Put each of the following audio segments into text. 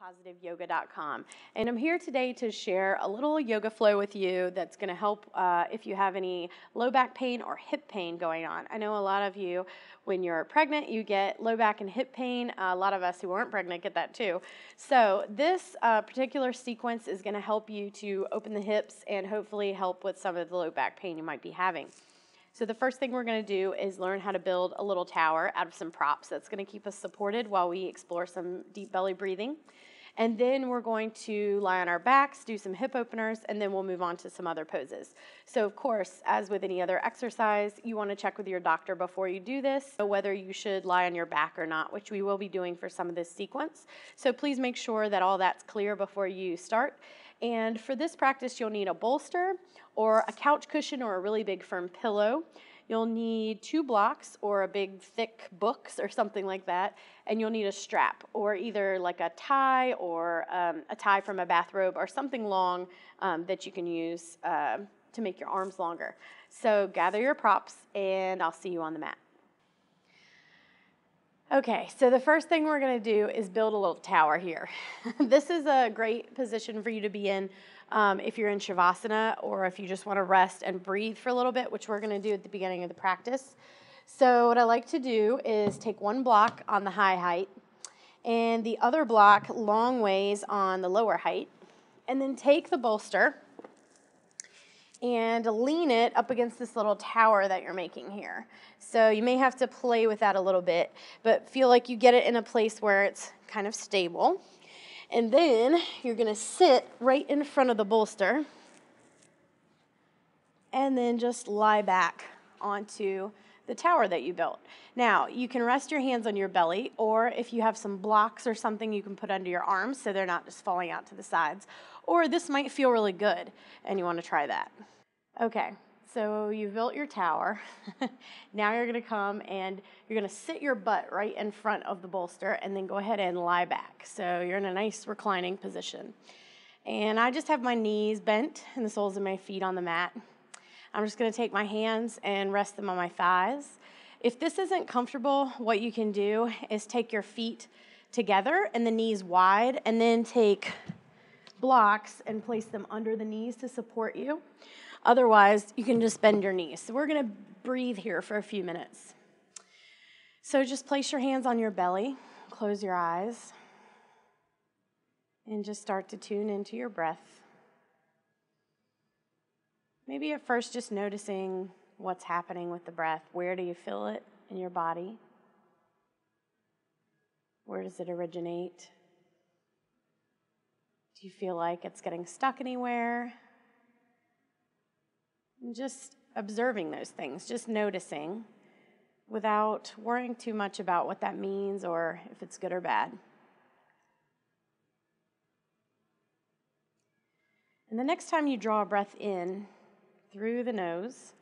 positiveyoga.com, and I'm here today to share a little yoga flow with you that's going to help if you have any low back pain or hip pain going on. I know a lot of you, when you're pregnant, you get low back and hip pain. A lot of us who aren't pregnant get that too. So this particular sequence is going to help you to open the hips and hopefully help with some of the low back pain you might be having. So the first thing we're going to do is learn how to build a little tower out of some props. That's going to keep us supported while we explore some deep belly breathing. And then we're going to lie on our backs, do some hip openers, and then we'll move on to some other poses. So of course, as with any other exercise, you want to check with your doctor before you do this, whether you should lie on your back or not, which we will be doing for some of this sequence. So please make sure that all that's clear before you start. And for this practice, you'll need a bolster or a couch cushion or a really big firm pillow. You'll need 2 blocks or a big thick books or something like that, and you'll need a strap or either like a tie or a tie from a bathrobe or something long that you can use to make your arms longer. So gather your props and I'll see you on the mat. Okay, so the first thing we're going to do is build a little tower here. This is a great position for you to be in if you're in Shavasana or if you just want to rest and breathe for a little bit, which we're going to do at the beginning of the practice. So what I like to do is take 1 block on the high height and the other block long ways on the lower height, and then take the bolster and lean it up against this little tower that you're making here. So you may have to play with that a little bit, but feel like you get it in a place where it's kind of stable. And then you're going to sit right in front of the bolster and then just lie back onto the tower that you built. Now, you can rest your hands on your belly, or if you have some blocks or something, you can put under your arms so they're not just falling out to the sides. Or this might feel really good, and you want to try that. Okay, so you've built your tower. Now you're going to come and you're going to sit your butt right in front of the bolster and then go ahead and lie back. So you're in a nice reclining position. And I just have my knees bent and the soles of my feet on the mat. I'm just going to take my hands and rest them on my thighs. If this isn't comfortable, what you can do is take your feet together and the knees wide, and then take blocks and place them under the knees to support you. Otherwise, you can just bend your knees. So we're going to breathe here for a few minutes. So just place your hands on your belly, close your eyes, and just start to tune into your breath. Maybe at first just noticing what's happening with the breath. Where do you feel it in your body? Where does it originate? Do you feel like it's getting stuck anywhere? And just observing those things, just noticing without worrying too much about what that means or if it's good or bad. And the next time you draw a breath in through the nose,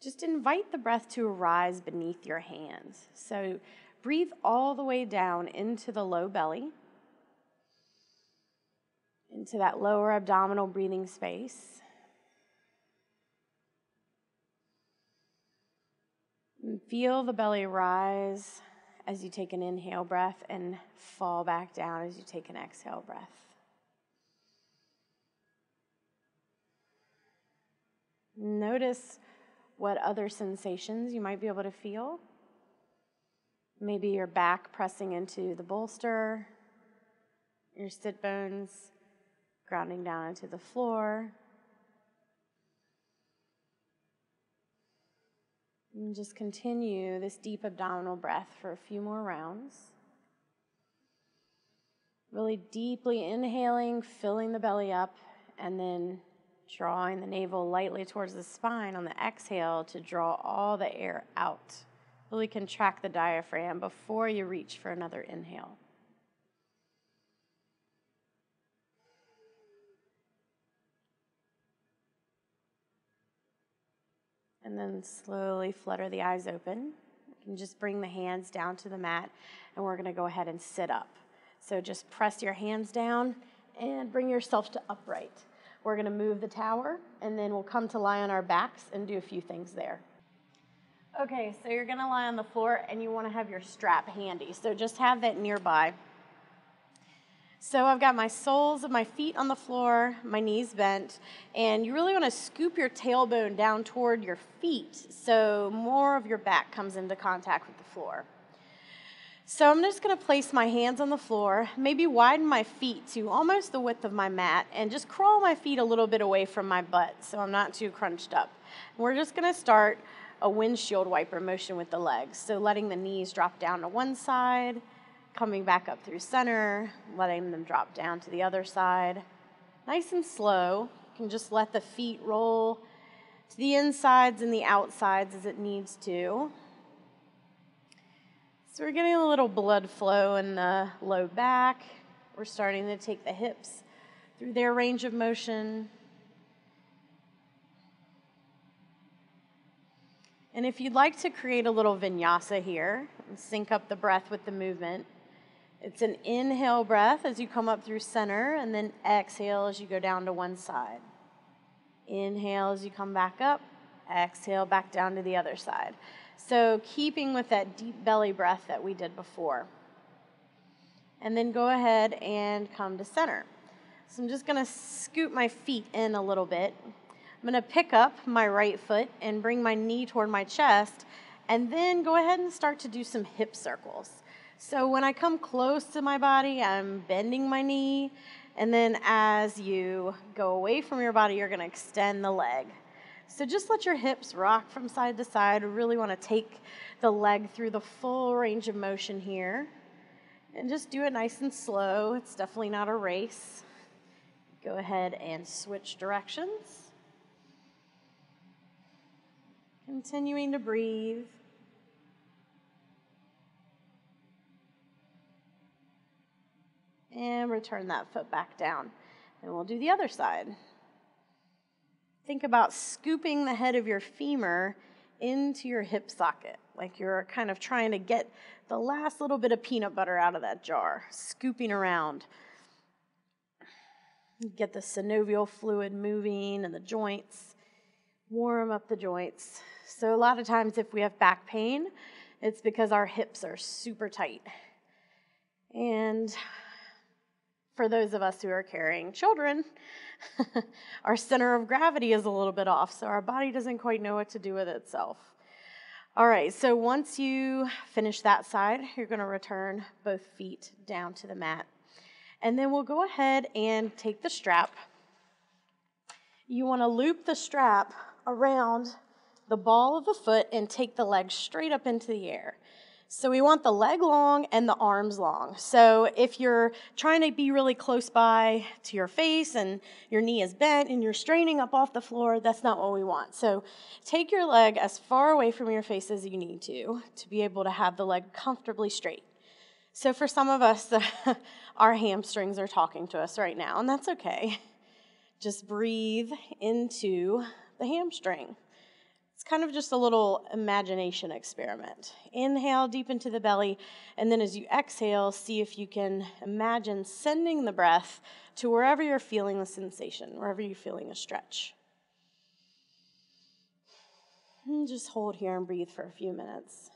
just invite the breath to arise beneath your hands. So breathe all the way down into the low belly, into that lower abdominal breathing space. And feel the belly rise as you take an inhale breath and fall back down as you take an exhale breath. Notice what other sensations you might be able to feel. Maybe your back pressing into the bolster, your sit bones grounding down into the floor. And just continue this deep abdominal breath for a few more rounds. Really deeply inhaling, filling the belly up, and then drawing the navel lightly towards the spine on the exhale to draw all the air out. Really contract the diaphragm before you reach for another inhale. And then slowly flutter the eyes open. You can just bring the hands down to the mat, and we're going to go ahead and sit up. So just press your hands down and bring yourself to upright. We're going to move the tower, and then we'll come to lie on our backs and do a few things there. Okay, so you're going to lie on the floor, and you want to have your strap handy. So just have that nearby. So I've got my soles of my feet on the floor, my knees bent, and you really want to scoop your tailbone down toward your feet so more of your back comes into contact with the floor. So I'm just going to place my hands on the floor, maybe widen my feet to almost the width of my mat, and just crawl my feet a little bit away from my butt so I'm not too crunched up. We're just going to start a windshield wiper motion with the legs. So letting the knees drop down to one side, coming back up through center, letting them drop down to the other side. Nice and slow. You can just let the feet roll to the insides and the outsides as it needs to. So we're getting a little blood flow in the low back. We're starting to take the hips through their range of motion. And if you'd like to create a little vinyasa here and sync up the breath with the movement, it's an inhale breath as you come up through center, and then exhale as you go down to one side. Inhale as you come back up, exhale back down to the other side. So keeping with that deep belly breath that we did before. And then go ahead and come to center. So I'm just going to scoot my feet in a little bit. I'm going to pick up my right foot and bring my knee toward my chest, and then go ahead and start to do some hip circles. So when I come close to my body, I'm bending my knee, and then as you go away from your body, you're going to extend the leg. So just let your hips rock from side to side. We really want to take the leg through the full range of motion here. And just do it nice and slow. It's definitely not a race. Go ahead and switch directions. Continuing to breathe. And return that foot back down. And we'll do the other side. Think about scooping the head of your femur into your hip socket, like you're kind of trying to get the last little bit of peanut butter out of that jar, scooping around. Get the synovial fluid moving and the joints, warm up the joints. So a lot of times if we have back pain, it's because our hips are super tight. And for those of us who are carrying children, our center of gravity is a little bit off, so our body doesn't quite know what to do with itself. All right, so once you finish that side, you're going to return both feet down to the mat. And then we'll go ahead and take the strap. You want to loop the strap around the ball of the foot and take the leg straight up into the air. So we want the leg long and the arms long. So if you're trying to be really close by to your face and your knee is bent and you're straining up off the floor, that's not what we want. So take your leg as far away from your face as you need to be able to have the leg comfortably straight. So for some of us, our hamstrings are talking to us right now, and that's okay. Just breathe into the hamstring. It's kind of just a little imagination experiment. Inhale deep into the belly, and then as you exhale, see if you can imagine sending the breath to wherever you're feeling the sensation, wherever you're feeling a stretch. And just hold here and breathe for a few minutes.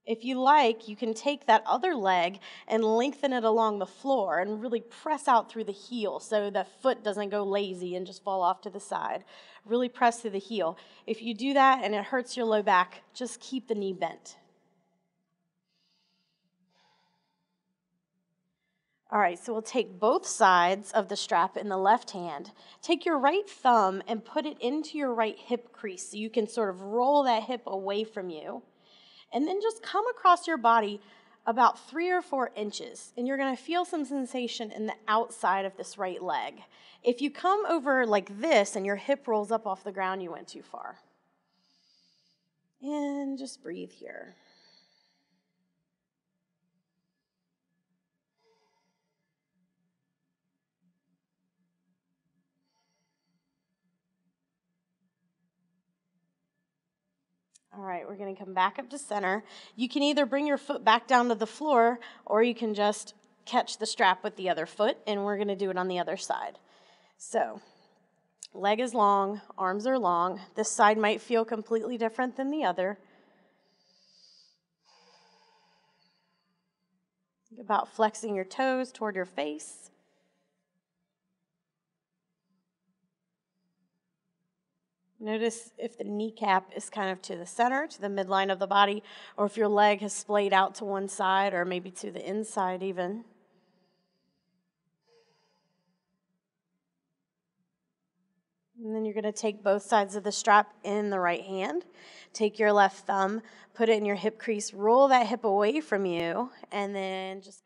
If you like, you can take that other leg and lengthen it along the floor and really press out through the heel so the foot doesn't go lazy and just fall off to the side. Really press through the heel. If you do that and it hurts your low back, just keep the knee bent. All right, so we'll take both sides of the strap in the left hand. Take your right thumb and put it into your right hip crease so you can sort of roll that hip away from you. And then just come across your body about 3 or 4 inches, and you're going to feel some sensation in the outside of this right leg. If you come over like this and your hip rolls up off the ground, you went too far. And just breathe here. All right, we're going to come back up to center. You can either bring your foot back down to the floor, or you can just catch the strap with the other foot, and we're going to do it on the other side. So, leg is long, arms are long. This side might feel completely different than the other. About flexing your toes toward your face. Notice if the kneecap is kind of to the center, to the midline of the body, or if your leg has splayed out to one side or maybe to the inside even. And then you're going to take both sides of the strap in the right hand. Take your left thumb, put it in your hip crease, roll that hip away from you, and then just